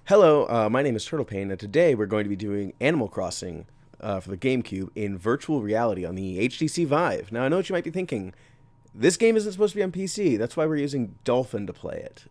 Hello, my name is TurtlePain, and today we're going to be doing Animal Crossing for the GameCube in virtual reality on the HTC Vive. Now, I know what you might be thinking. This game isn't supposed to be on PC. That's why we're using Dolphin to play it.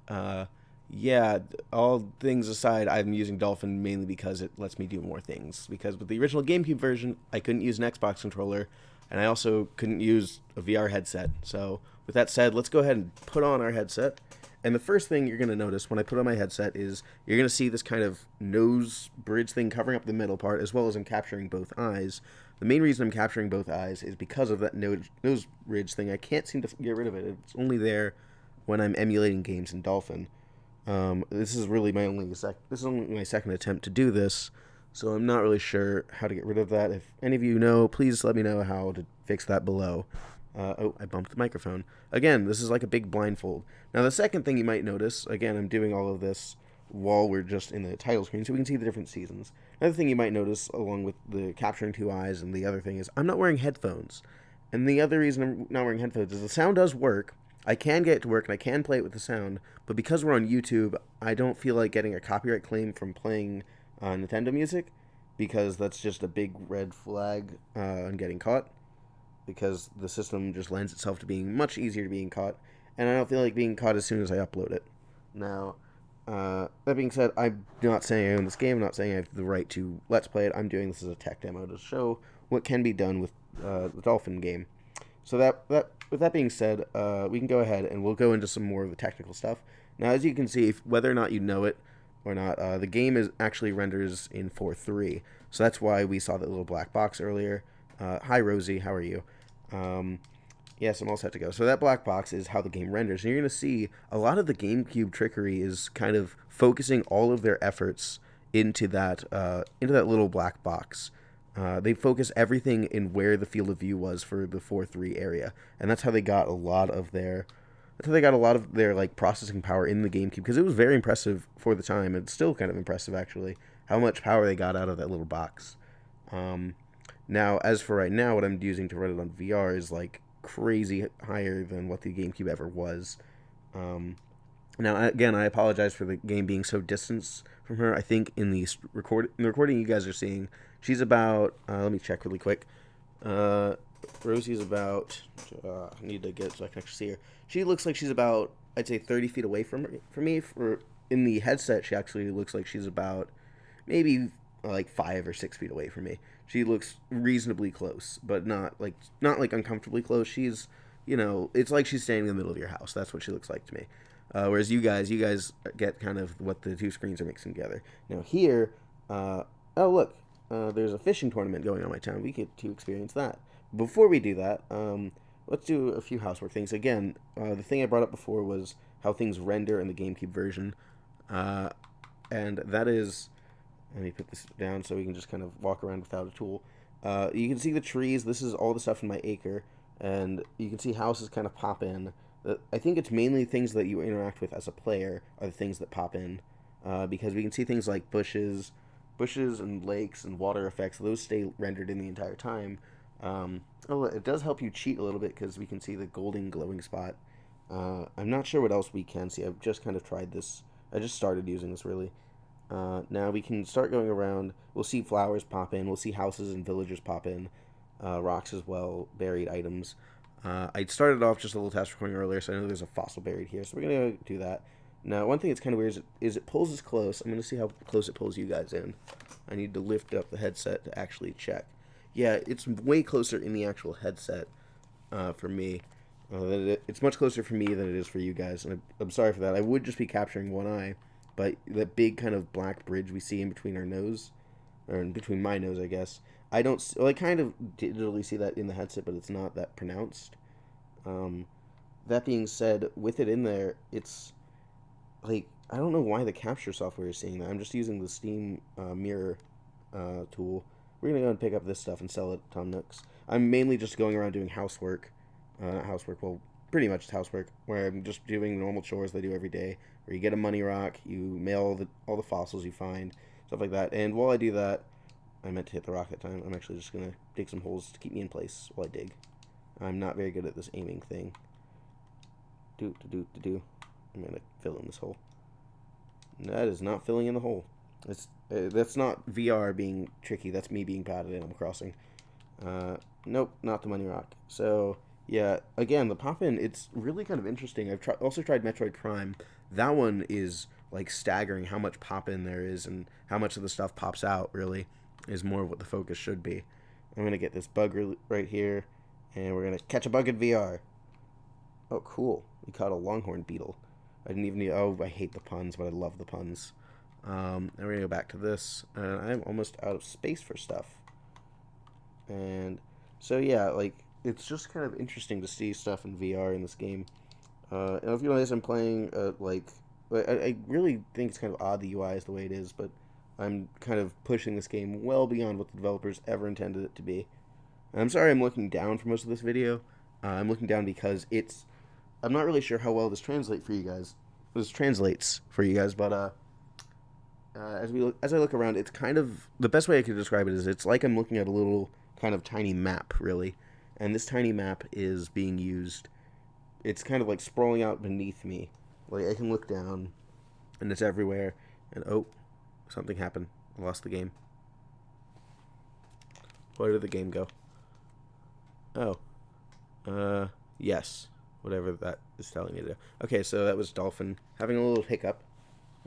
Yeah, all things aside, I'm using Dolphin mainly because it lets me do more things. Because with the original GameCube version, I couldn't use an Xbox controller, and I also couldn't use a VR headset. So, with that said, let's go ahead and put on our headset. And the first thing you're going to notice when I put on my headset is you're going to see this kind of nose bridge thing covering up the middle part, as well as I'm capturing both eyes. The main reason I'm capturing both eyes is because of that nose bridge thing. I can't seem to get rid of it. It's only there when I'm emulating games in Dolphin. This is really this is only my second attempt to do this, so I'm not really sure how to get rid of that. If any of you know, please let me know how to fix that below. Oh, I bumped the microphone. Again, this is like a big blindfold. Now, the second thing you might notice, again, I'm doing all of this while we're just in the title screen, so we can see the different seasons. Another thing you might notice, along with the capturing two eyes and the other thing, is I'm not wearing headphones. And the other reason I'm not wearing headphones is the sound does work. I can get it to work, and I can play it with the sound, but because we're on YouTube, I don't feel like getting a copyright claim from playing Nintendo music, because that's just a big red flag on getting caught because the system just lends itself to being much easier to being caught, and I don't feel like being caught as soon as I upload it. Now, that being said, I'm not saying I own this game. I'm not saying I have the right to let's play it. I'm doing this as a tech demo to show what can be done with the Dolphin game. So with that being said, we can go ahead and we'll go into some more of the technical stuff. Now, as you can see, whether or not you know it or not, the game is actually renders in 4:3. So that's why we saw that little black box earlier. Hi, Rosie. How are you? Um, yes, I'm all set to go. So that black box is how the game renders. And you're going to see a lot of the GameCube trickery is kind of focusing all of their efforts into that little black box. They focus everything in where the field of view was for the 4:3 area, and that's how they got a lot of their like processing power in the GameCube, because it was very impressive for the time. It's still kind of impressive actually how much power they got out of that little box. Um, Now, as for right now, what I'm using to run it on VR is like crazy higher than what the GameCube ever was. Um, Now, again, I apologize for the game being so distant from her. I think in the recording you guys are seeing, she's about. Let me check really quick. Uh, Rosie's about. I need to get so I can actually see her. She looks like she's about, I'd say, 30 feet away from me. For in the headset, she actually looks like she's about maybe like 5 or 6 feet away from me. She looks reasonably close, but not like uncomfortably close. It's like she's standing in the middle of your house. That's what she looks like to me. Whereas you guys get kind of what the two screens are mixing together. Now here, oh look, there's a fishing tournament going on in my town. We get to experience that. Before we do that, let's do a few housework things. Again, the thing I brought up before was how things render in the GameCube version, uh, and that is. Let me put this down so we can just kind of walk around without a tool. You can see the trees. This is all the stuff in my acre, and you can see houses kind of pop in. I think it's mainly things that you interact with as a player are the things that pop in, because we can see things like bushes and lakes and water effects. Those stay rendered in the entire time. It does help you cheat a little bit because we can see the golden glowing spot. I'm not sure what else we can see. I've just kind of tried this. I just started using this really. Now we can start going around. We'll see flowers pop in. We'll see houses and villagers pop in. Rocks as well, buried items. I started off just a little test recording earlier, so I know there's a fossil buried here. So we're going to do that. Now, one thing that's kind of weird is it pulls us close. I'm going to see how close it pulls you guys in. I need to lift up the headset to actually check. Yeah, it's way closer in the actual headset for me. It's much closer for me than it is for you guys, and I'm sorry for that. I would just be capturing one eye, but that big kind of black bridge we see in between our nose, or in between my nose, I guess. I don't. Well, I kind of digitally see that in the headset, but it's not that pronounced. Um, that being said, with it in there, it's like I don't know why the capture software is seeing that. I'm just using the Steam mirror tool. We're gonna go and pick up this stuff and sell it to Tom Nooks. I'm mainly just going around doing housework. Not housework, well, pretty much it's housework, where I'm just doing normal chores that I do every day. Where you get a money rock, you mail all the fossils you find, stuff like that. And while I do that, I meant to hit the rock that time. I'm actually just gonna dig some holes to keep me in place while I dig. I'm not very good at this aiming thing. Do. I'm gonna fill in this hole. That is not filling in the hole. That's not VR being tricky. That's me being bad at Animal Crossing. Nope, not the money rock. So yeah, again, the pop-in, it's really kind of interesting. Also tried Metroid Prime. That one is like staggering how much pop-in there is and how much of the stuff pops out. Really, is more of what the focus should be. I'm gonna get this bug right here, and we're gonna catch a bug in VR. Oh, cool! We caught a longhorn beetle. I didn't even need. Oh, I hate the puns, but I love the puns. And we're gonna go back to this, and I'm almost out of space for stuff. And so yeah, like it's just kind of interesting to see stuff in VR in this game. And if you notice, I'm playing I really think it's kind of odd the UI is the way it is, but I'm kind of pushing this game well beyond what the developers ever intended it to be. And I'm sorry I'm looking down for most of this video. I'm looking down because I'm not really sure how well this translates for you guys. But as I look around, it's kind of the best way I could describe it is it's like I'm looking at a little kind of tiny map, really, and this tiny map is being used. It's kind of like sprawling out beneath me, like I can look down, and it's everywhere. And oh, something happened. I lost the game. Where did the game go? Oh, yes, whatever that is telling me to do. Okay, so that was Dolphin having a little hiccup.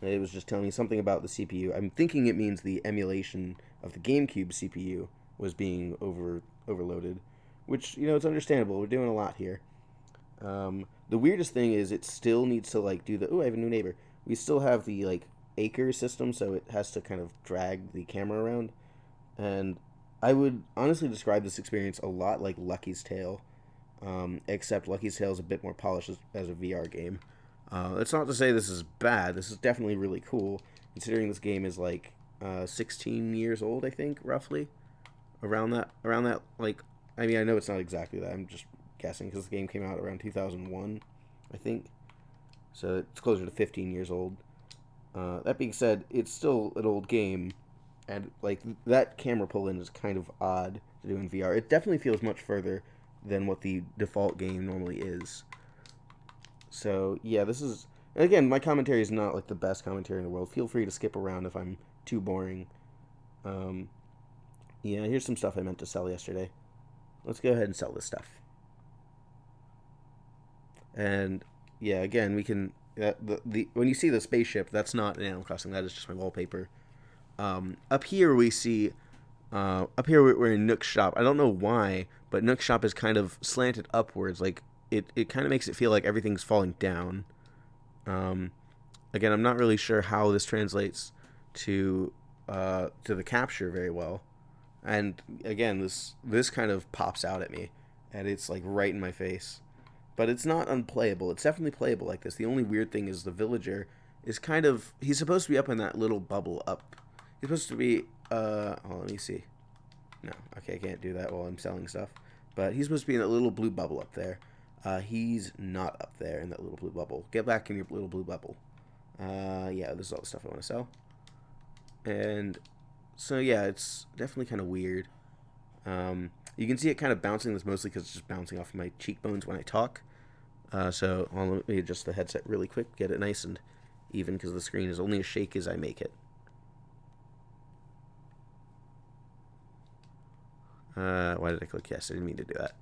It was just telling me something about the CPU. I'm thinking it means the emulation of the GameCube CPU was being overloaded, which, you know, it's understandable. We're doing a lot here. The weirdest thing is it still needs to, like, do the... Oh, I have a new neighbor. We still have the, like, acre system, so it has to kind of drag the camera around. And I would honestly describe this experience a lot like Lucky's Tale, except Lucky's Tale is a bit more polished as a VR game. That's not to say this is bad. This is definitely really cool, considering this game is like 16 years old, I think, roughly. Around that, like, I mean, I know it's not exactly that. I'm just guessing because the game came out around 2001, I think. So it's closer to 15 years old. That being said, it's still an old game, and like that camera pull-in is kind of odd to do in VR. It definitely feels much further than what the default game normally is. So, yeah, this is... Again, my commentary is not, like, the best commentary in the world. Feel free to skip around if I'm too boring. Yeah, here's some stuff I meant to sell yesterday. Let's go ahead and sell this stuff. And, yeah, again, we can... when you see the spaceship, that's not an Animal Crossing. That is just my wallpaper. Up here, we see... up here, we're in Nook's shop. I don't know why, but Nook's shop is kind of slanted upwards, like... It kind of makes it feel like everything's falling down. Again, I'm not really sure how this translates to the capture very well. And again, this kind of pops out at me, and it's like right in my face. But it's not unplayable. It's definitely playable like this. The only weird thing is the villager is kind of... He's supposed to be up in that little bubble up. He's supposed to be... oh, let me see. No, okay, I can't do that while I'm selling stuff. But he's supposed to be in that little blue bubble up there. He's not up there in that little blue bubble. Get back in your little blue bubble. Yeah, this is all the stuff I want to sell. And so, yeah, it's definitely kind of weird. You can see it kind of bouncing. This mostly because it's just bouncing off of my cheekbones when I talk. So let me adjust the headset really quick, get it nice and even because the screen is only as shaky as I make it. Why did I click yes? I didn't mean to do that.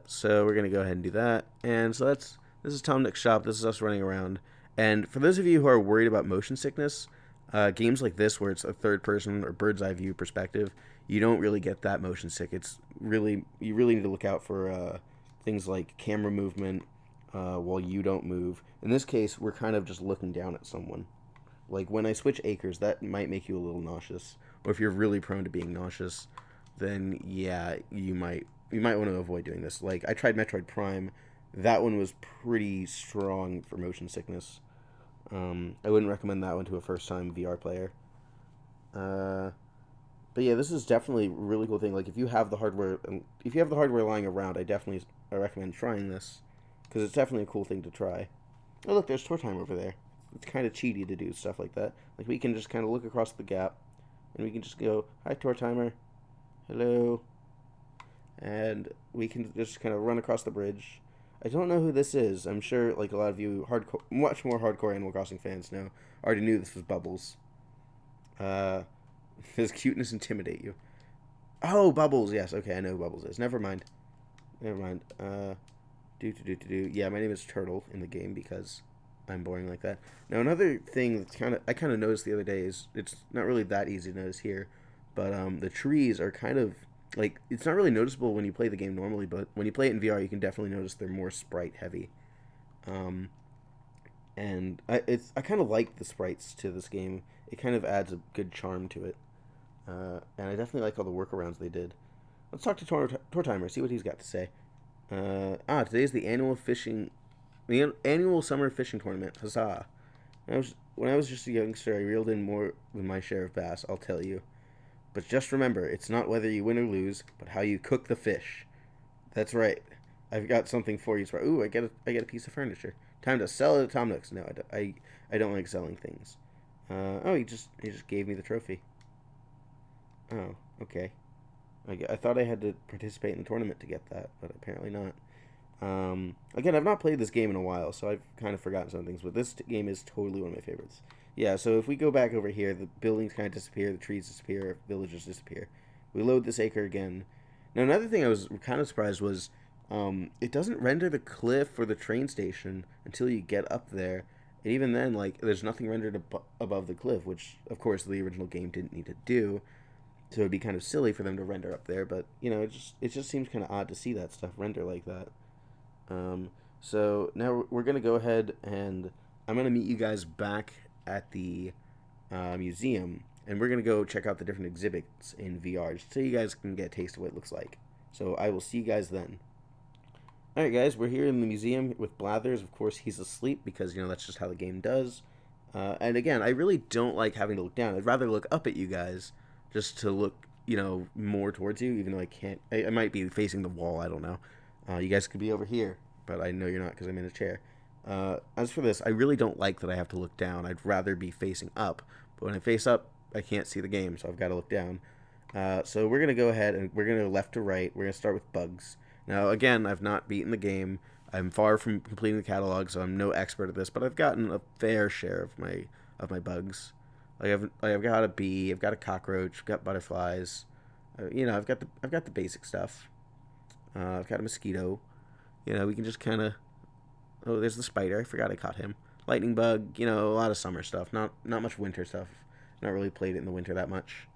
So we're gonna go ahead and do that. And so this is Tom Nook's shop. This is us running around. And for those of you who are worried about motion sickness, games like this where it's a third person or bird's eye view perspective, you don't really get that motion sick. You really need to look out for things like camera movement while you don't move. In this case, we're kind of just looking down at someone. Like when I switch acres, that might make you a little nauseous. Or if you're really prone to being nauseous, then yeah, you might want to avoid doing this. Like, I tried Metroid Prime. That one was pretty strong for motion sickness. I wouldn't recommend that one to a first-time VR player. But yeah, this is definitely a really cool thing. Like, if you have the hardware lying around, I recommend trying this. Because it's definitely a cool thing to try. Oh, look, there's tour time over there. It's kind of cheaty to do stuff like that. Like, we can just kind of look across the gap. And we can just go, hi, tour timer. Hello. And we can just kind of run across the bridge. I don't know who this is. I'm sure like a lot of you hardcore, much more hardcore Animal Crossing fans know. Already knew this was Bubbles. Uh, does cuteness intimidate you? Oh, Bubbles. Yes. Okay, I know who Bubbles is. Never mind. Never mind. Do. Yeah, my name is Turtle in the game because I'm boring like that. Now another thing that's I kind of noticed the other day is it's not really that easy to notice here, but the trees are kind of like it's not really noticeable when you play the game normally, but when you play it in VR, you can definitely notice they're more sprite heavy. Um, and I kind of like the sprites to this game. It kind of adds a good charm to it, and I definitely like all the workarounds they did. Let's talk to Tortimer, see what he's got to say. Today's the annual summer fishing tournament. Huzzah! When I was just a youngster, I reeled in more than my share of bass. I'll tell you. But just remember, it's not whether you win or lose, but how you cook the fish. That's right. I've got something for you. Ooh, I get a piece of furniture. Time to sell it at Tom Nook's. No, I don't like selling things. He just gave me the trophy. Oh, okay. I thought I had to participate in the tournament to get that, but apparently not. Again, I've not played this game in a while, so I've kind of forgotten some things, but this game is totally one of my favorites. Yeah, so if we go back over here, the buildings kind of disappear, the trees disappear, villages disappear. We load this acre again. Now, another thing I was kind of surprised was it doesn't render the cliff or the train station until you get up there. And even then, like, there's nothing rendered above the cliff, which, of course, the original game didn't need to do. So it'd be kind of silly for them to render up there, but, you know, it just seems kind of odd to see that stuff render like that. So now we're going to go ahead and I'm going to meet you guys back at the museum, and we're going to go check out the different exhibits in VR just so you guys can get a taste of what it looks like. So I will see you guys then. Alright guys, we're here in the museum with Blathers. Of course, he's asleep because, you know, that's just how the game does. And again, I really don't like having to look down. I'd rather look up at you guys just to look, you know, more towards you, even though I can't. I might be facing the wall, I don't know. You guys could be over here, but I know you're not because I'm in a chair. As for this, I really don't like that I have to look down. I'd rather be facing up, but when I face up, I can't see the game, so I've got to look down. So we're going to go ahead and we're going to go left to right. We're going to start with bugs. Now, again, I've not beaten the game. I'm far from completing the catalog, so I'm no expert at this, but I've gotten a fair share of my bugs. I've got a bee, I've got a cockroach, I've got butterflies. You know, I've got the basic stuff. I've got a mosquito. You know, we can just kind of. Oh, there's the spider. I forgot I caught him. Lightning bug. You know, a lot of summer stuff. Not much winter stuff. Not really played it in the winter that much.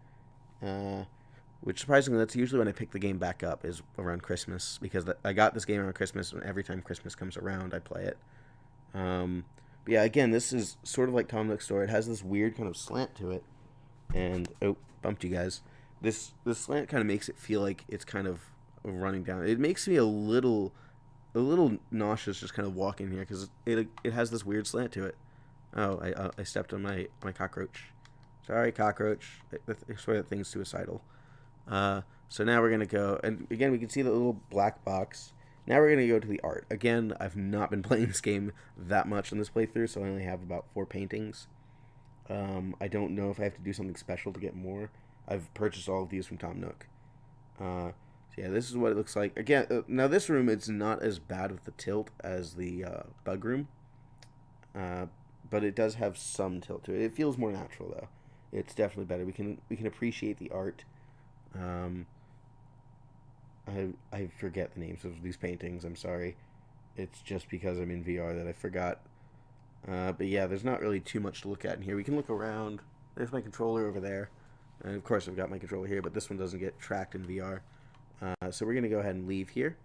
Which surprisingly, that's usually when I pick the game back up is around Christmas because I got this game around Christmas, and every time Christmas comes around, I play it. But yeah, again, this is sort of like Tom Nook's Store. It has this weird kind of slant to it, and oh, bumped you guys. This slant kind of makes it feel like it's kind of running down. It makes me a little nauseous just kind of walking here because it has this weird slant to it. Oh, I stepped on my cockroach. Sorry, cockroach. I swear that thing's suicidal. So now we're gonna go, and again we can see the little black box. Now we're gonna go to the art. Again, I've not been playing this game that much in this playthrough, so I only have about 4 paintings. I don't know if I have to do something special to get more. I've purchased all of these from Tom Nook. So yeah, this is what it looks like. Again, now this room, it's not as bad with the tilt as the bug room, but it does have some tilt to it. It feels more natural though. It's definitely better. We can appreciate the art. I forget the names of these paintings. I'm sorry. It's just because I'm in VR that I forgot. But yeah, there's not really too much to look at in here. We can look around. There's my controller over there. And of course I've got my controller here, but this one doesn't get tracked in VR. So we're going to go ahead and leave here.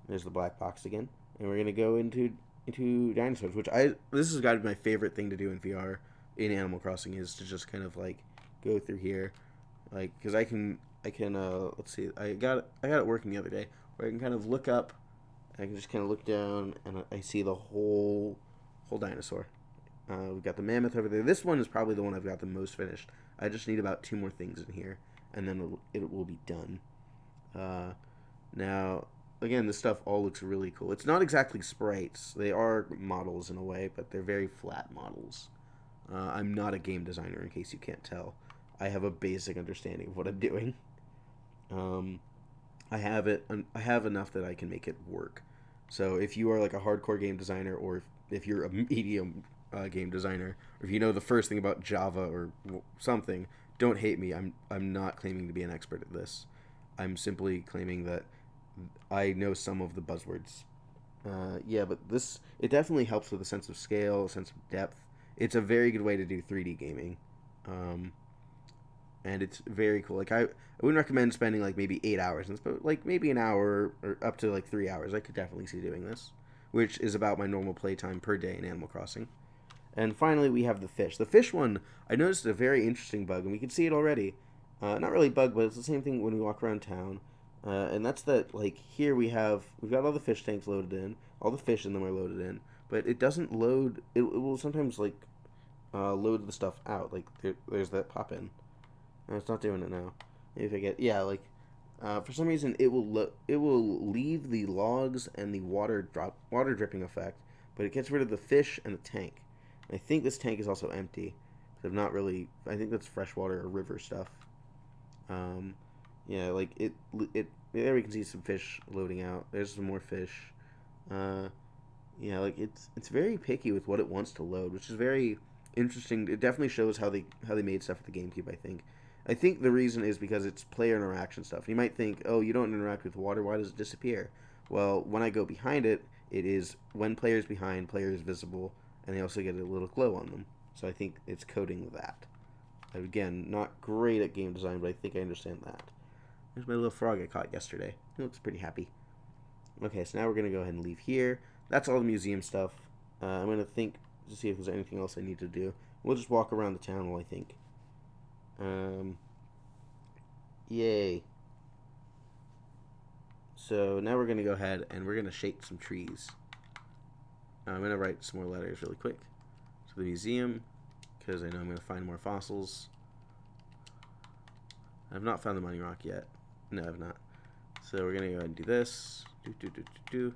There's the black box again. And we're going to go into dinosaurs, which this has got to be my favorite thing to do in VR in Animal Crossing is to just kind of like go through here. Like, because I can let's see, I got it working the other day where I can kind of look up, I can just kind of look down, and I see the whole dinosaur. We've got the mammoth over there. This one is probably the one I've got the most finished. I just need about 2 more things in here, and then it will be done. Now, again, this stuff all looks really cool. It's not exactly sprites. They are models in a way, but they're very flat models. I'm not a game designer, in case you can't tell. I have a basic understanding of what I'm doing. I have enough that I can make it work. So if you are like a hardcore game designer, or if you're a medium game designer, or if you know the first thing about Java or something, don't hate me. I'm not claiming to be an expert at this. I'm simply claiming that I know some of the buzzwords. Yeah, but this it definitely helps with a sense of scale, a sense of depth. It's a very good way to do 3D gaming, um, and it's very cool. Like I wouldn't recommend spending like maybe 8 hours, but like maybe an hour or up to like 3 hours. I could definitely see doing this, which is about my normal playtime per day in Animal Crossing. And finally, we have the fish. The fish one, I noticed a very interesting bug, and we can see it already. Not really bug, but it's the same thing when we walk around town. And that's that. Like here, we've got all the fish tanks loaded in, all the fish in them are loaded in, but it doesn't load. It will sometimes like load the stuff out. Like there's that pop in. And it's not doing it now. Maybe if I get for some reason it will leave the logs and the water dripping effect, but it gets rid of the fish and the tank. I think this tank is also empty. So I'm not really. I think that's freshwater or river stuff. Um, yeah, like it. There we can see some fish loading out. There's some more fish. Uh, yeah, like it's very picky with what it wants to load, which is very interesting. It definitely shows how they made stuff with the GameCube. I think the reason is because it's player interaction stuff. You might think, oh, you don't interact with water. Why does it disappear? Well, when I go behind it, it is when players behind, players visible, and they also get a little glow on them. So I think it's coding that. Again, not great at game design, but I think I understand that. There's my little frog I caught yesterday. He looks pretty happy. Okay, so now we're going to go ahead and leave here. That's all the museum stuff. I'm going to think to see if there's anything else I need to do. We'll just walk around the town while I think. Yay. So now we're going to go ahead and we're going to shake some trees. I'm going to write some more letters really quick to the museum, because I know I'm going to find more fossils. I've not found the money rock yet. No, I've not. So we're going to go ahead and do this. Do.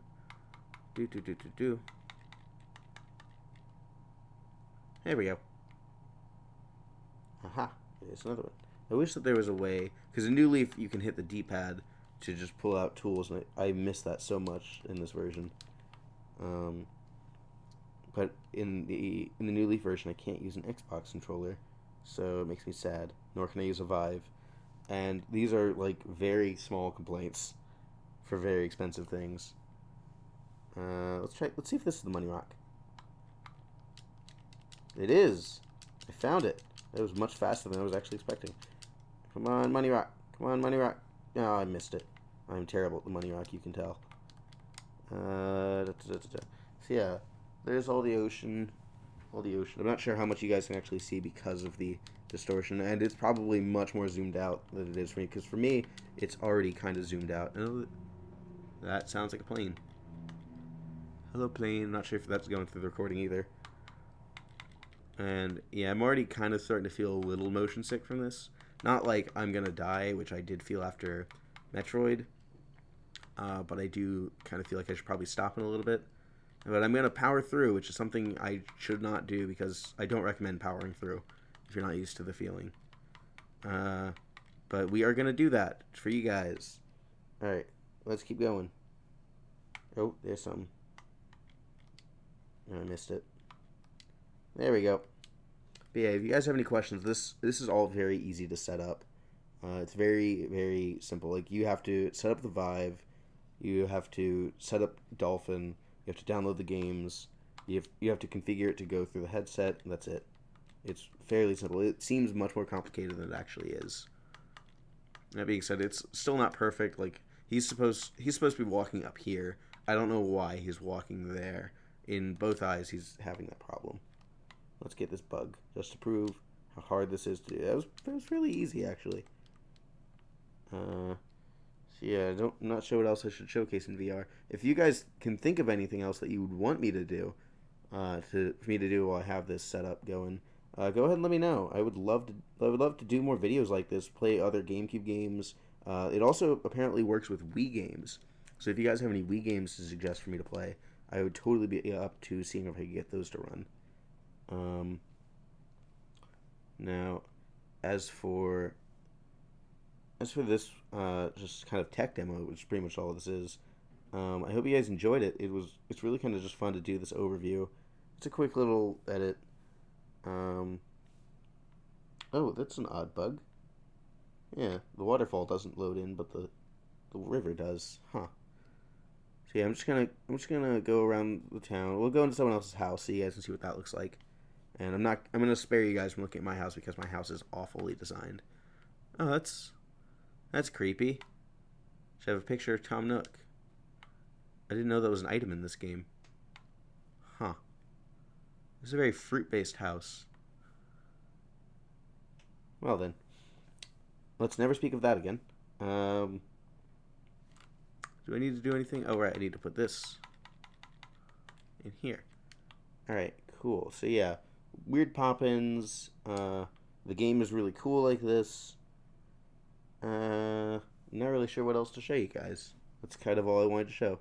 There we go. Aha. There's another one. I wish that there was a way, because in New Leaf you can hit the D-pad to just pull out tools, and I miss that so much in this version. But in the New Leaf version, I can't use an Xbox controller, so it makes me sad. Nor can I use a Vive, and these are like very small complaints for very expensive things. Let's try. Let's see if this is the money rock. It is. I found it. It was much faster than I was actually expecting. Come on, money rock. Come on, money rock. Oh, I missed it. I'm terrible at the money rock, you can tell. So yeah, there's all the ocean. All the ocean. I'm not sure how much you guys can actually see because of the distortion, and it's probably much more zoomed out than it is for me, because for me, it's already kind of zoomed out. That sounds like a plane. Hello, plane. I'm not sure if that's going through the recording either. And yeah, I'm already kind of starting to feel a little motion sick from this. Not like I'm gonna die, which I did feel after Metroid, but I do kind of feel like I should probably stop in a little bit. But I'm gonna power through, which is something I should not do, because I don't recommend powering through if you're not used to the feeling. But we are gonna do that for you guys. All right, let's keep going. Oh, there's something. Oh, I missed it. There we go. But yeah, if you guys have any questions, this is all very easy to set up. It's very, very simple. Like, you have to set up the Vive, you have to set up Dolphin, you have to download the games, you have to configure it to go through the headset, and that's it. It's fairly simple. It seems much more complicated than it actually is. That being said, it's still not perfect. Like, he's supposed to be walking up here. I don't know why he's walking there. In both eyes, he's having that problem. Let's get this bug, just to prove how hard this is to do. That was fairly easy, actually. So yeah, I'm not sure what else I should showcase in VR. If you guys can think of anything else that you would want me to do, for me to do while I have this setup going, go ahead and let me know. I would love to do more videos like this, play other GameCube games. It also apparently works with Wii games. So if you guys have any Wii games to suggest for me to play, I would totally be up to seeing if I could get those to run. Now, as for this just kind of tech demo, which is pretty much all this is, I hope you guys enjoyed it. It's really kind of just fun to do this overview. It's a quick little edit. Um, oh, that's an odd bug. Yeah, the waterfall doesn't load in, but the river does. Huh. So yeah, I'm just gonna go around the town. We'll go into someone else's house so you guys can see what that looks like. And I'm gonna spare you guys from looking at my house because my house is awfully designed. Oh, that's creepy. Should have a picture of Tom Nook. I didn't know that was an item in this game. Huh. This is a very fruit-based house. Well then, let's never speak of that again. Um, do I need to do anything? Oh right, I need to put this in here. All right, cool. So yeah, weird pop-ins. The game is really cool like this. I'm not really sure what else to show you guys. That's kind of all I wanted to show.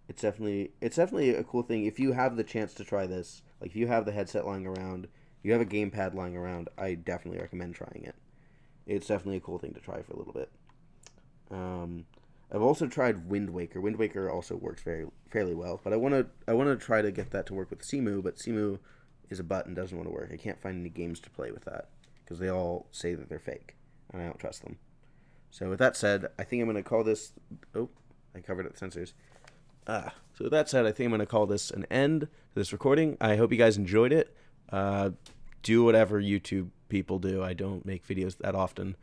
It's definitely a cool thing if you have the chance to try this. Like if you have the headset lying around, you have a gamepad lying around, I definitely recommend trying it. It's definitely a cool thing to try for a little bit. Um, I've also tried Wind Waker. Wind Waker also works fairly well, but I want to try to get that to work with Simu, but Simu is a button, doesn't want to work. I can't find any games to play with that because they all say that they're fake, and I don't trust them. So with that said, I think I'm going to call this. Oh, I covered up the sensors. So with that said, I think I'm going to call this an end to this recording. I hope you guys enjoyed it. Do whatever YouTube people do. I don't make videos that often.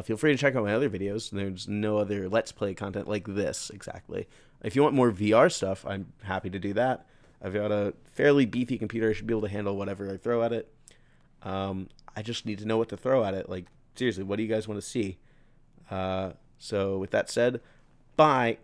Feel free to check out my other videos. There's no other Let's Play content like this, exactly. If you want more VR stuff, I'm happy to do that. I've got a fairly beefy computer. I should be able to handle whatever I throw at it. I just need to know what to throw at it. Like, seriously, what do you guys want to see? So with that said, bye.